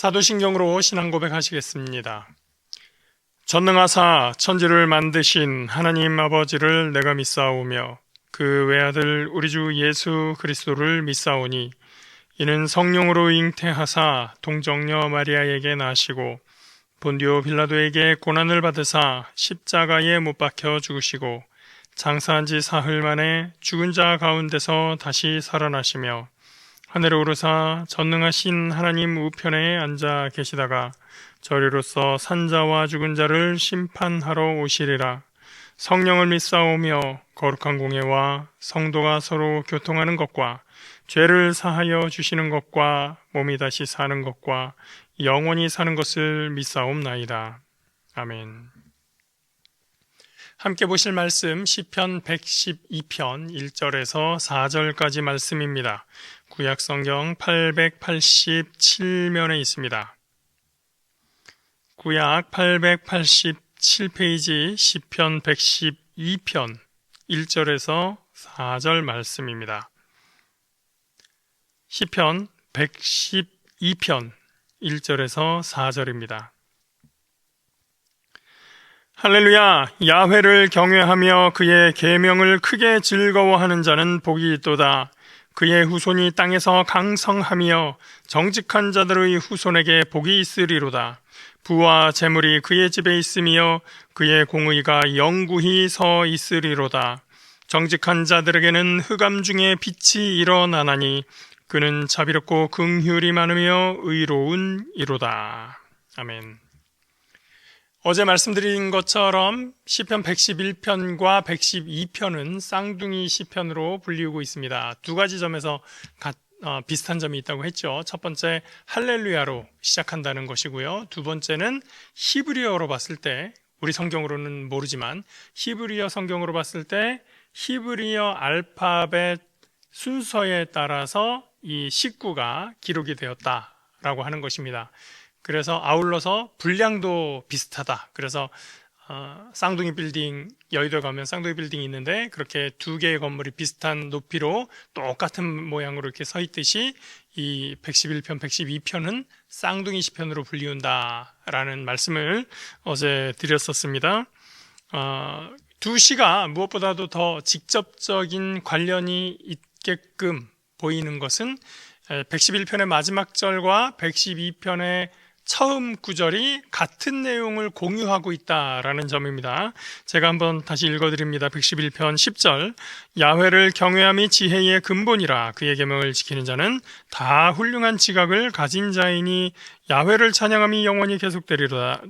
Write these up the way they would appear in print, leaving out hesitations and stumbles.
사도신경으로 신앙 고백하시겠습니다. 전능하사 천지를 만드신 하나님 아버지를 내가 믿사오며 그 외아들 우리 주 예수 그리스도를 믿사오니 이는 성령으로 잉태하사 동정녀 마리아에게 나시고 본디오 빌라도에게 고난을 받으사 십자가에 못 박혀 죽으시고 장사한 지 사흘 만에 죽은 자 가운데서 다시 살아나시며 하늘에 오르사 전능하신 하나님 우편에 앉아 계시다가 저리로서 산자와 죽은 자를 심판하러 오시리라. 성령을 믿사오며 거룩한 공예와 성도가 서로 교통하는 것과 죄를 사하여 주시는 것과 몸이 다시 사는 것과 영원히 사는 것을 믿사옵나이다. 아멘. 함께 보실 말씀 시편 112편 1절에서 4절까지 말씀입니다. 구약성경 887면에 있습니다. 구약 887페이지 시편 112편 1절에서 4절 말씀입니다. 시편 112편 1절에서 4절입니다. 할렐루야! 야훼를 경외하며 그의 계명을 크게 즐거워하는 자는 복이 있도다. 그의 후손이 땅에서 강성하며 정직한 자들의 후손에게 복이 있으리로다. 부와 재물이 그의 집에 있으며 그의 공의가 영구히 서 있으리로다. 정직한 자들에게는 흑암 중에 빛이 일어나나니 그는 자비롭고 긍휼이 많으며 의로운 이로다. 아멘. 어제 말씀드린 것처럼 시편 111편과 112편은 쌍둥이 시편으로 불리우고 있습니다. 두 가지 점에서 비슷한 점이 있다고 했죠. 첫 번째, 할렐루야로 시작한다는 것이고요. 두 번째는 히브리어로 봤을 때, 우리 성경으로는 모르지만 히브리어 성경으로 봤을 때 히브리어 알파벳 순서에 따라서 이 식구가 기록이 되었다라고 하는 것입니다. 그래서 아울러서 분량도 비슷하다. 그래서 쌍둥이 빌딩, 여의도 가면 쌍둥이 빌딩이 있는데 그렇게 두 개의 건물이 비슷한 높이로 똑같은 모양으로 이렇게 서 있듯이 이 111편, 112편은 쌍둥이 시편으로 불리운다라는 말씀을 어제 드렸었습니다. 두 시가 무엇보다도 더 직접적인 관련이 있게끔 보이는 것은 111편의 마지막 절과 112편의 처음 구절이 같은 내용을 공유하고 있다라는 점입니다. 제가 한번 다시 읽어드립니다. 111편 10절 야훼를 경외함이 지혜의 근본이라 그의 계명을 지키는 자는 다 훌륭한 지각을 가진 자이니 야훼를 찬양함이 영원히 계속되리로다.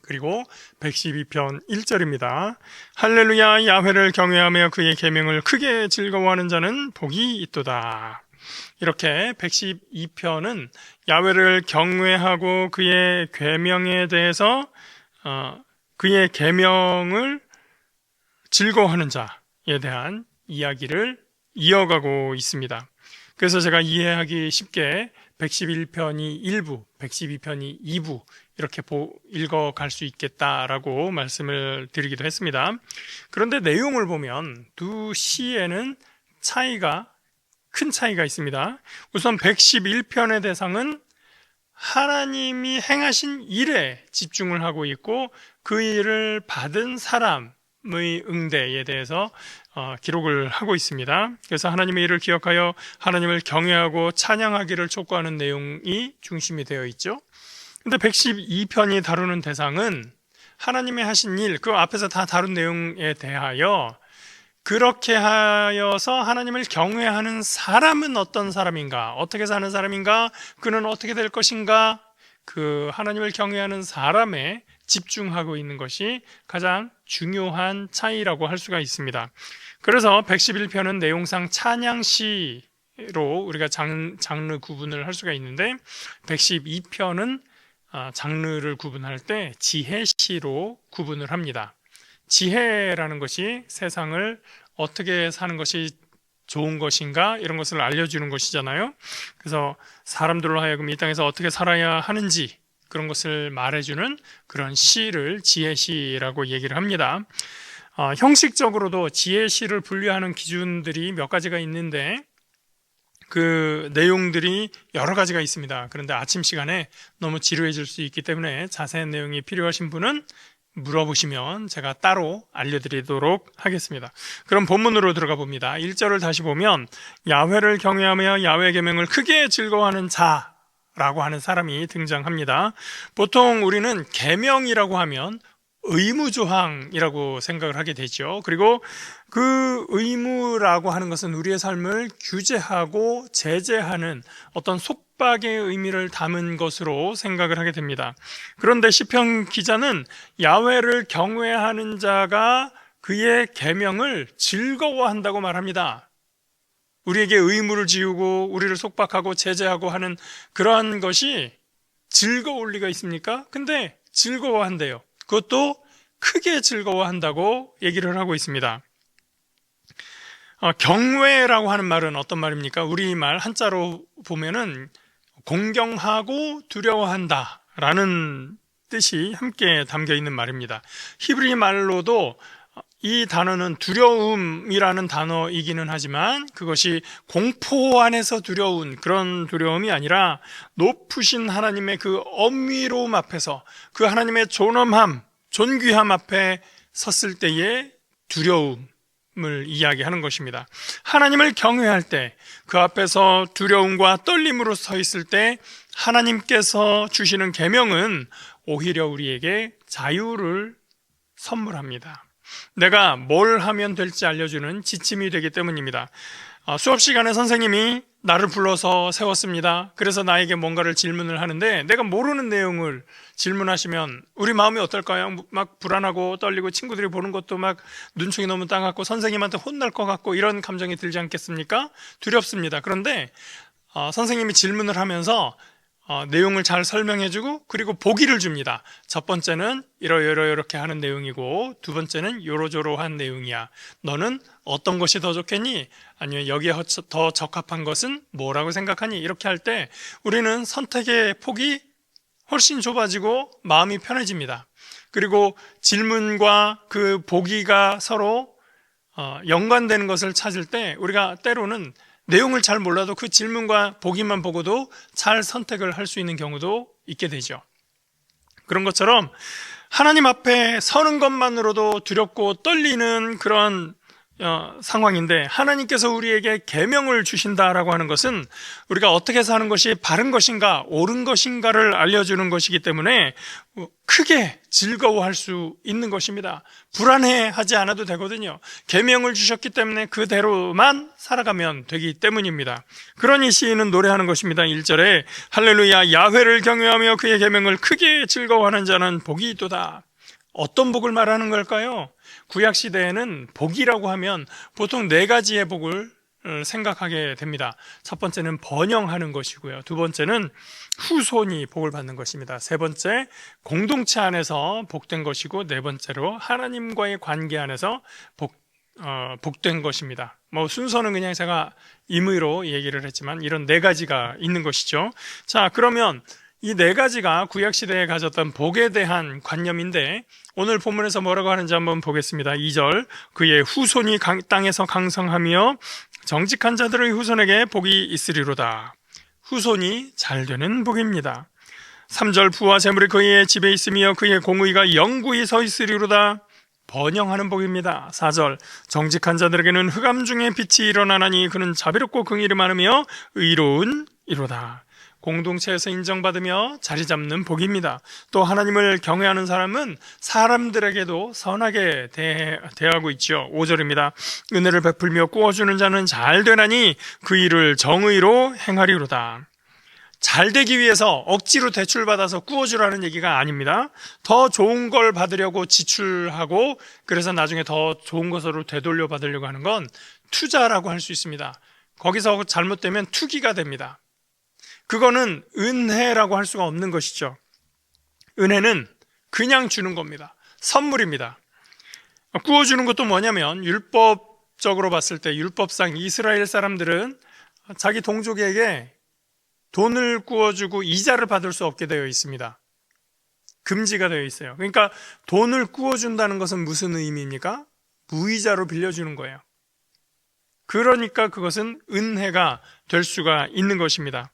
그리고 112편 1절입니다. 할렐루야 야훼를 경외하며 그의 계명을 크게 즐거워하는 자는 복이 있도다. 이렇게 112편은 야훼를 경외하고 그의 계명에 대해서 그의 계명을 즐거워하는 자에 대한 이야기를 이어가고 있습니다. 그래서 제가 이해하기 쉽게 111편이 1부, 112편이 2부 이렇게 읽어갈 수 있겠다라고 말씀을 드리기도 했습니다. 그런데 내용을 보면 두 시에는 큰 차이가 있습니다. 우선 111편의 대상은 하나님이 행하신 일에 집중을 하고 있고 그 일을 받은 사람의 응대에 대해서 기록을 하고 있습니다. 그래서 하나님의 일을 기억하여 하나님을 경외하고 찬양하기를 촉구하는 내용이 중심이 되어 있죠. 근데 112편이 다루는 대상은 하나님의 하신 일, 그 앞에서 다 다룬 내용에 대하여 그렇게 하여서 하나님을 경외하는 사람은 어떤 사람인가, 어떻게 사는 사람인가, 그는 어떻게 될 것인가, 그 하나님을 경외하는 사람에 집중하고 있는 것이 가장 중요한 차이라고 할 수가 있습니다. 그래서 111편은 내용상 찬양시로 우리가 장르 구분을 할 수가 있는데 112편은 장르를 구분할 때 지혜시로 구분을 합니다. 지혜라는 것이 세상을 어떻게 사는 것이 좋은 것인가 이런 것을 알려주는 것이잖아요. 그래서 사람들로 하여금 이 땅에서 어떻게 살아야 하는지 그런 것을 말해주는 그런 시를 지혜시라고 얘기를 합니다. 형식적으로도 지혜시를 분류하는 기준들이 몇 가지가 있는데 그 내용들이 여러 가지가 있습니다. 그런데 아침 시간에 너무 지루해질 수 있기 때문에 자세한 내용이 필요하신 분은 물어보시면 제가 따로 알려드리도록 하겠습니다. 그럼 본문으로 들어가 봅니다. 1절을 다시 보면 야훼를 경외하며 야훼 계명을 크게 즐거워하는 자라고 하는 사람이 등장합니다. 보통 우리는 계명이라고 하면 의무조항이라고 생각을 하게 되죠. 그리고 그 의무라고 하는 것은 우리의 삶을 규제하고 제재하는 어떤 속박의 의미를 담은 것으로 생각을 하게 됩니다. 그런데 시편 기자는 야훼를 경외하는 자가 그의 계명을 즐거워한다고 말합니다. 우리에게 의무를 지우고 우리를 속박하고 제재하고 하는 그러한 것이 즐거울 리가 있습니까? 근데 즐거워한대요. 그것도 크게 즐거워한다고 얘기를 하고 있습니다. 경외라고 하는 말은 어떤 말입니까? 우리말 한자로 보면은 공경하고 두려워한다 라는 뜻이 함께 담겨 있는 말입니다. 히브리 말로도 이 단어는 두려움이라는 단어이기는 하지만 그것이 공포 안에서 두려운 그런 두려움이 아니라 높으신 하나님의 그 엄위로움 앞에서 그 하나님의 존엄함, 존귀함 앞에 섰을 때의 두려움을 이야기하는 것입니다. 하나님을 경외할 때 그 앞에서 두려움과 떨림으로 서 있을 때 하나님께서 주시는 계명은 오히려 우리에게 자유를 선물합니다. 내가 뭘 하면 될지 알려주는 지침이 되기 때문입니다. 수업 시간에 선생님이 나를 불러서 세웠습니다. 그래서 나에게 뭔가를 질문을 하는데 내가 모르는 내용을 질문하시면 우리 마음이 어떨까요? 막 불안하고 떨리고 친구들이 보는 것도 막 눈총이 너무 따갑고 선생님한테 혼날 것 같고 이런 감정이 들지 않겠습니까? 두렵습니다. 그런데 선생님이 질문을 하면서 내용을 잘 설명해주고 그리고 보기를 줍니다. 첫 번째는 이렇게 하는 내용이고 두 번째는 요러저러한 내용이야. 너는 어떤 것이 더 좋겠니? 아니면 여기에 더 적합한 것은 뭐라고 생각하니? 이렇게 할 때 우리는 선택의 폭이 훨씬 좁아지고 마음이 편해집니다. 그리고 질문과 그 보기가 서로 연관되는 것을 찾을 때 우리가 때로는 내용을 잘 몰라도 그 질문과 보기만 보고도 잘 선택을 할 수 있는 경우도 있게 되죠. 그런 것처럼 하나님 앞에 서는 것만으로도 두렵고 떨리는 그런 상황인데 하나님께서 우리에게 계명을 주신다라고 하는 것은 우리가 어떻게 사는 것이 바른 것인가 옳은 것인가를 알려주는 것이기 때문에 크게 즐거워할 수 있는 것입니다. 불안해하지 않아도 되거든요. 계명을 주셨기 때문에 그대로만 살아가면 되기 때문입니다. 그러니 시인은 노래하는 것입니다. 1절에 할렐루야 야훼를 경외하며 그의 계명을 크게 즐거워하는 자는 복이 있도다. 어떤 복을 말하는 걸까요? 구약시대에는 복이라고 하면 보통 네 가지의 복을 생각하게 됩니다. 첫 번째는 번영하는 것이고요. 두 번째는 후손이 복을 받는 것입니다. 세 번째, 공동체 안에서 복된 것이고 네 번째로 하나님과의 관계 안에서 복된 것입니다. 순서는 그냥 제가 임의로 얘기를 했지만 이런 네 가지가 있는 것이죠. 자, 그러면 이 네 가지가 구약시대에 가졌던 복에 대한 관념인데 오늘 본문에서 뭐라고 하는지 한번 보겠습니다. 2절 그의 후손이 땅에서 강성하며 정직한 자들의 후손에게 복이 있으리로다. 후손이 잘 되는 복입니다. 3절 부와 재물이 그의 집에 있으며 그의 공의가 영구히 서 있으리로다. 번영하는 복입니다. 4절 정직한 자들에게는 흑암 중에 빛이 일어나나니 그는 자비롭고 긍휼이 많으며 의로운 이로다. 공동체에서 인정받으며 자리 잡는 복입니다. 또 하나님을 경외하는 사람은 사람들에게도 선하게 대하고 있죠. 5절입니다. 은혜를 베풀며 꾸어주는 자는 잘 되나니 그 일을 정의로 행하리로다. 잘 되기 위해서 억지로 대출받아서 꾸어주라는 얘기가 아닙니다. 더 좋은 걸 받으려고 지출하고 그래서 나중에 더 좋은 것으로 되돌려 받으려고 하는 건 투자라고 할 수 있습니다. 거기서 잘못되면 투기가 됩니다. 그거는 은혜라고 할 수가 없는 것이죠. 은혜는 그냥 주는 겁니다. 선물입니다. 꾸어주는 것도 뭐냐면 율법적으로 봤을 때 율법상 이스라엘 사람들은 자기 동족에게 돈을 꾸어주고 이자를 받을 수 없게 되어 있습니다. 금지가 되어 있어요. 그러니까 돈을 꾸어준다는 것은 무슨 의미입니까? 무이자로 빌려주는 거예요. 그러니까 그것은 은혜가 될 수가 있는 것입니다.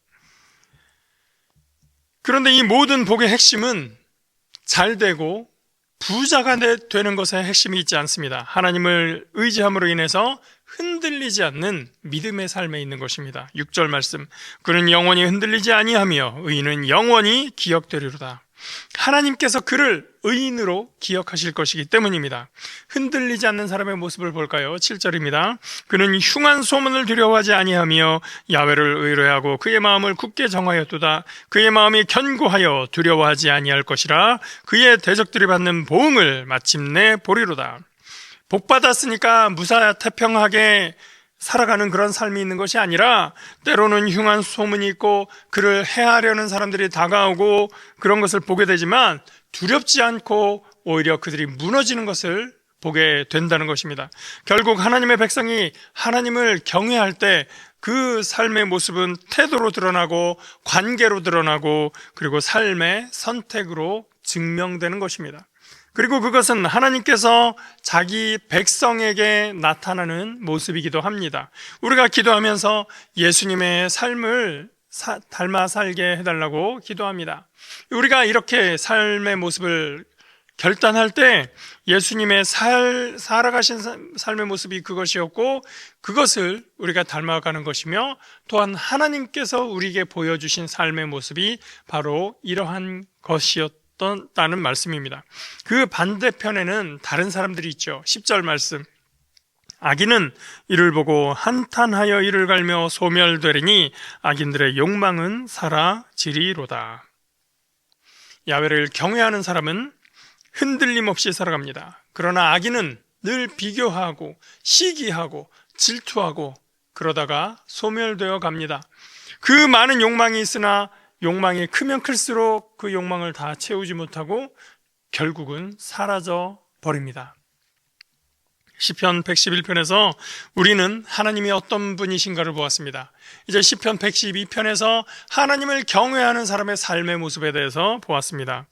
그런데 이 모든 복의 핵심은 잘 되고 부자가 되는 것에 핵심이 있지 않습니다. 하나님을 의지함으로 인해서 흔들리지 않는 믿음의 삶에 있는 것입니다. 6절 말씀, 그는 영원히 흔들리지 아니하며 의인은 영원히 기억되리로다. 하나님께서 그를 의인으로 기억하실 것이기 때문입니다. 흔들리지 않는 사람의 모습을 볼까요? 7절입니다. 그는 흉한 소문을 두려워하지 아니하며 야훼를 의뢰하고 그의 마음을 굳게 정하였도다. 그의 마음이 견고하여 두려워하지 아니할 것이라. 그의 대적들이 받는 보응을 마침내 보리로다. 복 받았으니까 무사태평하게 살아가는 그런 삶이 있는 것이 아니라 때로는 흉한 소문이 있고 그를 해하려는 사람들이 다가오고 그런 것을 보게 되지만 두렵지 않고 오히려 그들이 무너지는 것을 보게 된다는 것입니다. 결국 하나님의 백성이 하나님을 경외할 때 그 삶의 모습은 태도로 드러나고 관계로 드러나고 그리고 삶의 선택으로 증명되는 것입니다. 그리고 그것은 하나님께서 자기 백성에게 나타나는 모습이기도 합니다. 우리가 기도하면서 예수님의 삶을 닮아 살게 해달라고 기도합니다. 우리가 이렇게 삶의 모습을 결단할 때 예수님의 살아가신 삶의 모습이 그것이었고 그것을 우리가 닮아가는 것이며 또한 하나님께서 우리에게 보여주신 삶의 모습이 바로 이러한 것이었다는 말씀입니다. 그 반대편에는 다른 사람들이 있죠. 10절 말씀, 악인은 이를 보고 한탄하여 이를 갈며 소멸되리니 악인들의 욕망은 사라지리로다. 야훼를 경외하는 사람은 흔들림 없이 살아갑니다. 그러나 악인은 늘 비교하고 시기하고 질투하고 그러다가 소멸되어 갑니다. 그 많은 욕망이 있으나 욕망이 크면 클수록 그 욕망을 다 채우지 못하고 결국은 사라져 버립니다. 시편 111편에서 우리는 하나님이 어떤 분이신가를 보았습니다. 이제 시편 112편에서 하나님을 경외하는 사람의 삶의 모습에 대해서 보았습니다.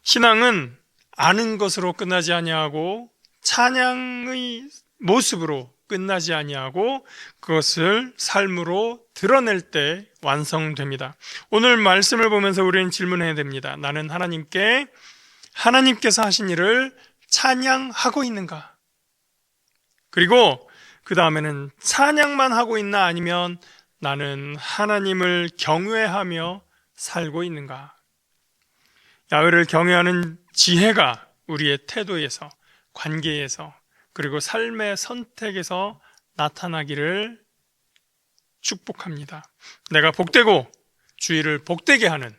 신앙은 아는 것으로 끝나지 아니하고 찬양의 모습으로 끝나지 아니하고 그것을 삶으로 드러낼 때 완성됩니다. 오늘 말씀을 보면서 우리는 질문해야 됩니다. 나는 하나님께서 하신 일을 찬양하고 있는가? 그리고 그 다음에는 찬양만 하고 있나 아니면 나는 하나님을 경외하며 살고 있는가? 야훼를 경외하는 지혜가 우리의 태도에서, 관계에서, 그리고 삶의 선택에서 나타나기를 축복합니다. 내가 복되고 주위를 복되게 하는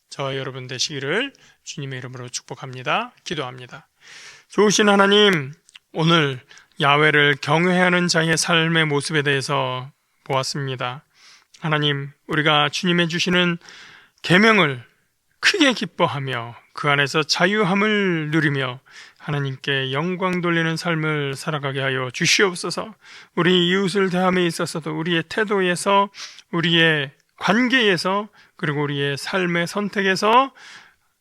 저와 여러분 되시기를 주님의 이름으로 축복합니다. 기도합니다. 좋으신 하나님, 오늘 야훼를 경외하는 자의 삶의 모습에 대해서 보았습니다. 하나님, 우리가 주님의 주시는 계명을 크게 기뻐하며 그 안에서 자유함을 누리며 하나님께 영광 돌리는 삶을 살아가게 하여 주시옵소서. 우리 이웃을 대함에 있어서도 우리의 태도에서, 우리의 관계에서, 그리고 우리의 삶의 선택에서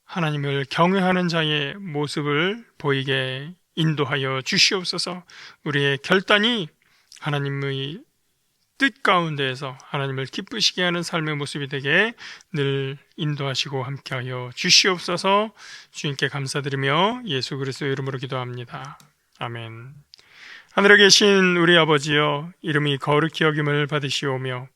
하나님을 경외하는 자의 모습을 보이게 인도하여 주시옵소서. 우리의 결단이 하나님의 뜻 가운데에서 하나님을 기쁘시게 하는 삶의 모습이 되게 늘 인도하시고 함께하여 주시옵소서. 주님께 감사드리며 예수 그리스도의 이름으로 기도합니다. 아멘. 하늘에 계신 우리 아버지여, 이름이 거룩히 여김을 받으시오며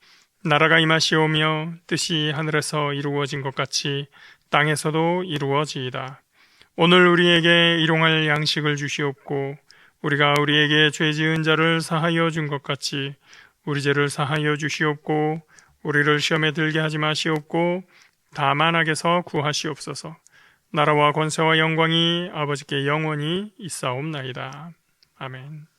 나라가 임하시오며 뜻이 하늘에서 이루어진 것 같이 땅에서도 이루어지이다. 오늘 우리에게 일용할 양식을 주시옵고 우리가 우리에게 죄 지은 자를 사하여 준 것 같이 우리 죄를 사하여 주시옵고 우리를 시험에 들게 하지 마시옵고 다만 악에서 구하시옵소서. 나라와 권세와 영광이 아버지께 영원히 있사옵나이다. 아멘.